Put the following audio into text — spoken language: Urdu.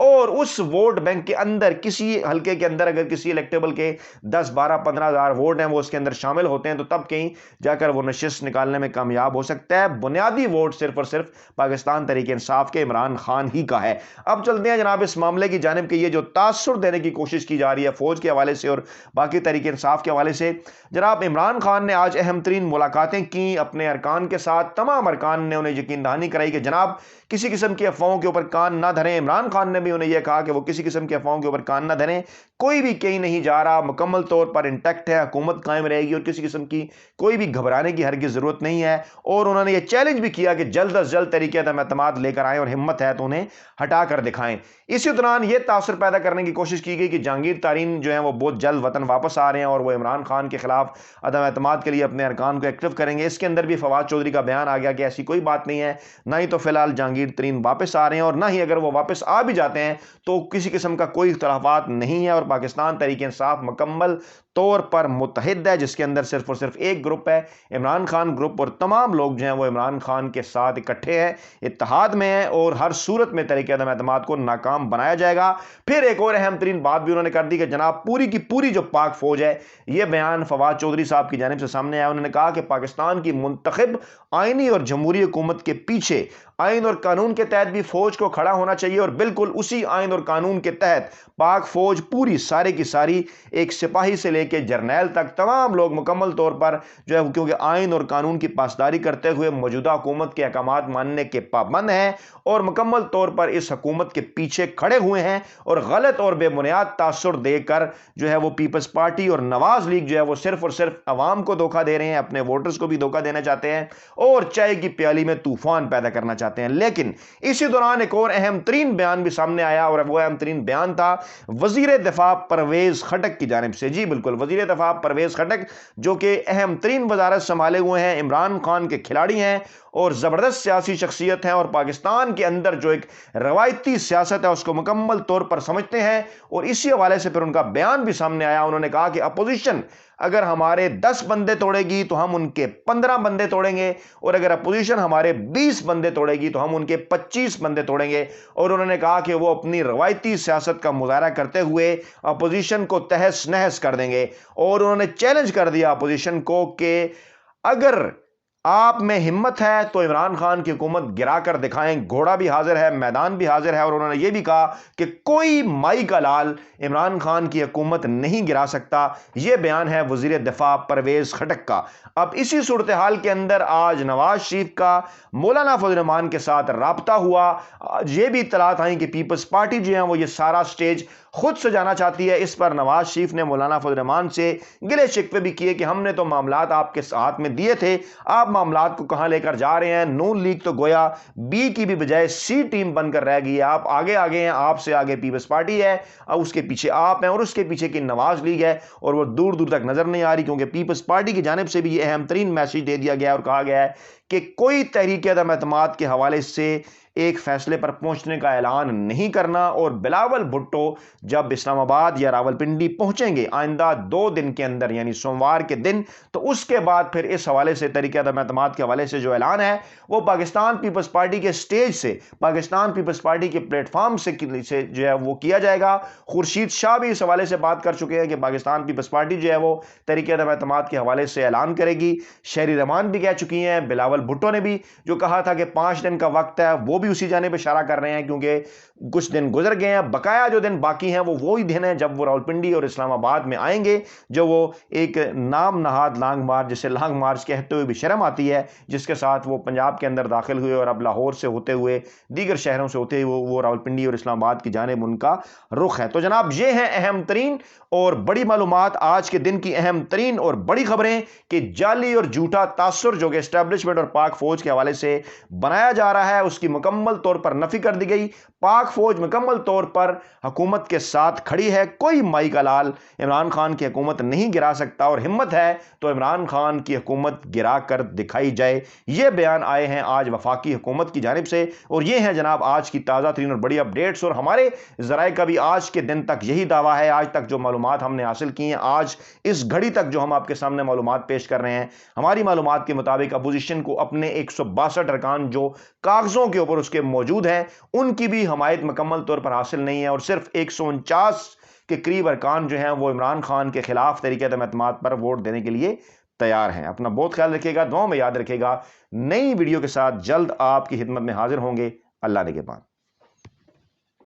اور اس ووٹ بینک کے اندر کسی حلقے کے اندر اگر کسی الیکٹیبل کے 10 12 15 ہزار ووٹ ہیں وہ اس کے اندر شامل ہوتے ہیں تو تب کہیں جا کر وہ نشست نکالنے میں کامیاب ہو سکتا ہے. بنیادی ووٹ صرف اور صرف پاکستان تحریک انصاف کے عمران خان ہی کا ہے. اب چلتے ہیں جناب اس معاملے کی جانب کہ یہ جو تاثر دینے کی کوشش کی جا رہی ہے فوج کے حوالے سے اور باقی تحریک انصاف کے حوالے سے. جناب عمران خان نے آج اہم ترین ملاقاتیں کی اپنے ارکان کے ساتھ. تمام ارکان نے انہیں یقین دہانی کرائی کہ جناب کسی قسم کی افواہوں کے اوپر کان نہ دھریں. عمران خان نے بھی انہیں یہ کہا کہ وہ کسی قسم کی افواہوں کے اوپر کان نہ دھریں. کوئی بھی کہیں نہیں جا رہا, مکمل طور پر انٹیکٹ ہے, حکومت قائم رہے گی اور کسی قسم کی کوئی بھی گھبرانے کی ہرگز ضرورت نہیں ہے. اور انہوں نے یہ چیلنج بھی کیا کہ جلد از جلد طریقے عدم اعتماد لے کر آئیں اور ہمت ہے تو انہیں ہٹا کر دکھائیں. اسی دوران یہ تاثر پیدا کرنے کی کوشش کی گئی کہ جہانگیر ترین جو ہیں وہ بہت جلد وطن واپس آ رہے ہیں اور وہ عمران خان کے خلاف عدم اعتماد کے لیے اپنے ارکان کو ایکٹیو کریں گے. اس کے اندر بھی فواد چودھری کا بیان آ گیا کہ ایسی کوئی بات نہیں ہے, نہ ہی تو فی الحال جہانگیر ترین واپس آ رہے ہیں اور نہ ہی اگر وہ واپس آ بھی جاتے ہیں تو کسی قسم کا کوئی اختلافات نہیں ہے. اور پاکستان تحریک انصاف مکمل طور پر متحد ہے جس کے اندر صرف اور صرف ایک گروپ ہے, عمران خان گروپ, اور تمام لوگ جو ہیں وہ عمران خان کے ساتھ اکٹھے ہیں, اتحاد میں ہیں اور ہر صورت میں طریقے عدم اعتماد کو ناکام بنایا جائے گا. پھر ایک اور اہم ترین بات بھی انہوں نے کر دی کہ جناب پوری کی پوری جو پاک فوج ہے, یہ بیان فواد چودھری صاحب کی جانب سے سامنے آیا. انہوں نے کہا کہ پاکستان کی منتخب آئینی اور جمہوری حکومت کے پیچھے آئین اور قانون کے تحت بھی فوج کو کھڑا ہونا چاہیے اور بالکل اسی آئین اور قانون کے تحت پاک فوج پوری سارے کی ساری ایک سپاہی سے لے کے جرنیل تک تمام لوگ مکمل طور پر جو ہے کیونکہ آئین اور قانون کی پاسداری کرتے ہوئے موجودہ حکومت کے احکامات ماننے کے پابند ہیں اور مکمل طور پر اس حکومت کے پیچھے کھڑے ہوئے ہیں. اور غلط اور بے بنیاد تاثر دے کر جو ہے وہ پیپلز پارٹی اور نواز لیگ جو ہے وہ صرف اور صرف عوام کو دھوکہ دے رہے ہیں, اپنے ووٹرز کو بھی دھوکہ دینا چاہتے ہیں اور چائے کی پیالی میں طوفان پیدا کرنا چاہتے ہیں. لیکن اسی دوران ایک اور اہم ترین بیان بھی سامنے آیا اور وہ اہم ترین بیان تھا وزیر دفاع پرویز خٹک کی جانب سے. جی بالکل, وزیر دفاع پرویز خٹک جو کہ اہم ترین وزارت سنبھالے ہوئے ہیں, عمران خان کے کھلاڑی ہیں اور زبردست سیاسی شخصیت ہیں اور پاکستان کے اندر جو ایک روایتی سیاست ہے اس کو مکمل طور پر سمجھتے ہیں. اور اسی حوالے سے پھر ان کا بیان بھی سامنے آیا. انہوں نے کہا کہ اپوزیشن اگر ہمارے 10 بندے توڑے گی تو ہم ان کے 15 بندے توڑیں گے اور اگر اپوزیشن ہمارے 20 بندے توڑے گی تو ہم ان کے 25 بندے توڑیں گے. اور انہوں نے کہا کہ وہ اپنی روایتی سیاست کا مظاہرہ کرتے ہوئے اپوزیشن کو تہس نہس کر دیں گے. اور انہوں نے چیلنج کر دیا اپوزیشن کو کہ اگر آپ میں ہمت ہے تو عمران خان کی حکومت گرا کر دکھائیں, گھوڑا بھی حاضر ہے, میدان بھی حاضر ہے. اور انہوں نے یہ بھی کہا کہ کوئی مائی کا لال عمران خان کی حکومت نہیں گرا سکتا. یہ بیان ہے وزیر دفاع پرویز خٹک کا. اب اسی صورتحال کے اندر آج نواز شریف کا مولانا فضل الرحمان کے ساتھ رابطہ ہوا. یہ بھی اطلاعات آئیں کہ پیپلز پارٹی جو ہے وہ یہ سارا سٹیج خود سے جانا چاہتی ہے. اس پر نواز شریف نے مولانا فضل الرحمان سے گلے شکوے بھی کیے کہ ہم نے تو معاملات آپ کے ہاتھ میں دیے تھے, آپ معاملات کو کہاں لے کر جا رہے ہیں. نون لیگ تو گویا بی کی بھی بجائے سی ٹیم بن کر رہ گئی ہے. آپ آگے آگے ہیں, آپ سے آگے پیپلز پارٹی ہے اور اس کے پیچھے آپ ہیں اور اس کے پیچھے کی نواز لیگ ہے اور وہ دور دور تک نظر نہیں آ رہی کیونکہ پیپلز پارٹی کی جانب سے بھی یہ اہم ترین میسج دے دیا گیا اور کہا گیا ہے کہ کوئی تحریک عدم اعتماد کے حوالے سے ایک فیصلے پر پہنچنے کا اعلان نہیں کرنا. اور بلاول بھٹو جب اسلام آباد یا راولپنڈی پہنچیں گے آئندہ 2 دن کے اندر یعنی سوموار کے دن, تو اس کے بعد پھر اس حوالے سے طریقہ عدم اعتماد کے حوالے سے جو اعلان ہے وہ پاکستان پیپلز پارٹی کے سٹیج سے, پاکستان پیپلز پارٹی کے پلیٹ فارم سے جو ہے وہ کیا جائے گا. خورشید شاہ بھی اس حوالے سے بات کر چکے ہیں کہ پاکستان پیپلز پارٹی جو ہے وہ طریقہ عدم اعتماد کے حوالے سے اعلان کرے گی. شہری رحمان بھی کہہ چکی ہیں, بلاول بھٹو نے بھی جو کہا تھا کہ 5 دن کا وقت ہے وہ بھی اسی جانب اشارہ کر رہے ہیں کیونکہ کچھ دن گزر گئے ہیں. بقایا جو دن باقی ہیں وہ وہی دن ہیں جب وہ راولپنڈی اور اسلام آباد میں آئیں گے, جو وہ ایک نام نہاد لانگ مارچ, جسے لانگ مارچ کہتے ہوئے بھی شرم آتی ہے, جس کے ساتھ وہ پنجاب کے اندر داخل ہوئے اور اب لاہور سے ہوتے ہوئے دیگر شہروں سے ہوتے ہوئے وہ راولپنڈی اور اسلام آباد کی جانب ان کا رخ ہے. تو جناب یہ ہیں اہم ترین اور بڑی معلومات, آج کے دن کی اہم ترین اور بڑی خبریں کہ جعلی اور جھوٹا تاثر جو کہ اسٹیبلشمنٹ اور پاک فوج کے حوالے سے بنایا جا رہا ہے اس کی مکمل طور پر نفی کر دی گئی. پاک فوج مکمل طور پر حکومت کے ساتھ کھڑی ہے, کوئی مائی کا لال عمران خان کی حکومت نہیں گرا سکتا اور ہمت ہے تو عمران خان کی حکومت گرا کر دکھائی جائے. یہ بیان آئے ہیں آج وفاقی حکومت کی جانب سے اور یہ ہیں جناب آج کی تازہ ترین اور بڑی اپڈیٹس. اور ہمارے ذرائع کا بھی آج کے دن تک یہی دعویٰ ہے, آج تک جو معلومات ہم نے حاصل کی ہیں, آج اس گھڑی تک جو ہم آپ کے سامنے معلومات پیش کر رہے ہیں, ہماری معلومات کے مطابق اپوزیشن کو اپنے 162 ارکان جو کاغذوں کے اوپر اس کے موجود ہیں ان کی بھی حمایت مکمل طور پر حاصل نہیں ہے، اور صرف 149 کے قریب ارکان جو ہیں وہ عمران خان کے خلاف تحریک عدم اعتماد پر ووٹ دینے کے لیے تیار ہیں۔ اپنا بہت خیال رکھیے گا، دعاؤں میں یاد رکھیے گا۔ نئی ویڈیو کے ساتھ جلد آپ کی خدمت میں حاضر ہوں گے۔ اللہ نگہبان۔